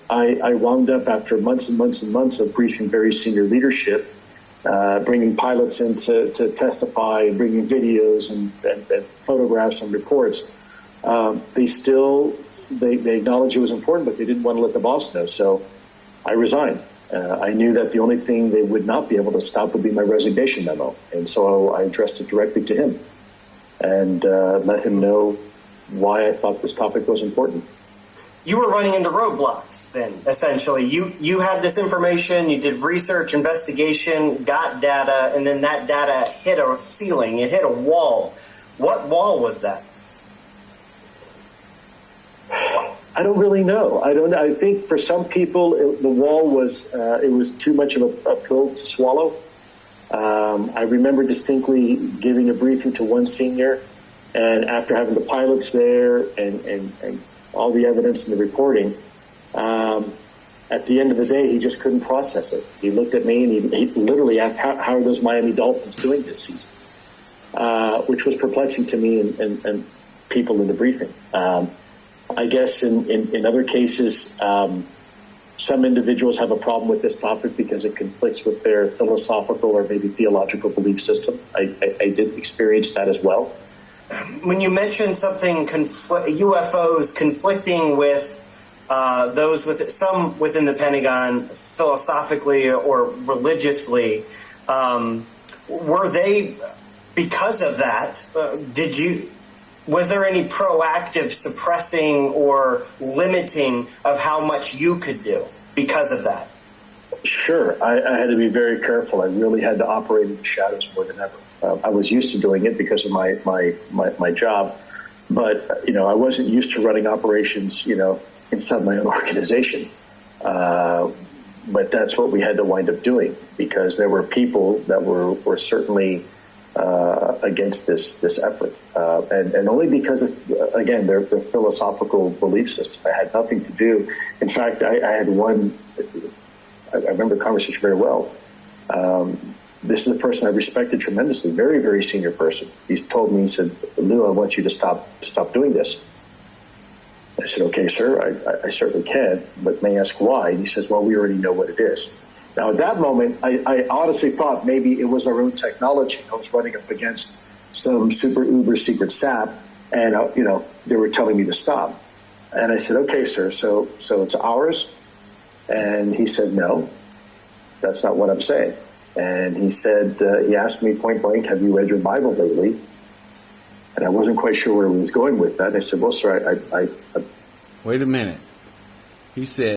I wound up, after months and months and months of briefing very senior leadership, bringing pilots in to testify, bringing videos and photographs and reports. They acknowledged it was important, but they didn't want to let the boss know. So I resigned. I knew that the only thing they would not be able to stop would be my resignation memo. And so I addressed it directly to him and let him know why I thought this topic was important. You were running into roadblocks then, essentially. You had this information, you did research, investigation, got data, and then that data hit a ceiling, it hit a wall. What wall was that? I don't really know. I think for some people, the wall was, it was too much of a pill to swallow. I remember distinctly giving a briefing to one senior, and after having the pilots there and all the evidence and the reporting, at the end of the day, he just couldn't process it. He looked at me and he literally asked, how are those Miami Dolphins doing this season? Which was perplexing to me and people in the briefing. I guess in other cases, some individuals have a problem with this topic because it conflicts with their philosophical or maybe theological belief system. I did experience that as well. When you mentioned something, UFOs conflicting with those some within the Pentagon philosophically or religiously, were they, because of that, was there any proactive suppressing or limiting of how much you could do because of that? Sure. I had to be very careful. I really had to operate in the shadows more than ever. I was used to doing it because of my job, but I wasn't used to running operations inside my own organization. But that's what we had to wind up doing, because there were people that were certainly against this effort, and only because of, again, their philosophical belief system. I had nothing to do. In fact, I had one. I remember the conversation very well. This is a person I respected tremendously, very, very senior person. He told me, he said, "Lou, I want you to stop doing this." I said, "Okay, sir, I certainly can, but may I ask why?" And he says, "Well, we already know what it is." Now, at that moment, I honestly thought maybe it was our own technology. I was running up against some super uber secret sap, and they were telling me to stop. And I said, "Okay, sir, so it's ours?" And he said, "No, that's not what I'm saying." And he said, he asked me point blank, "Have you read your Bible lately?" And I wasn't quite sure where he was going with that. And I said, "Well, sir, I..." Wait a minute. He said,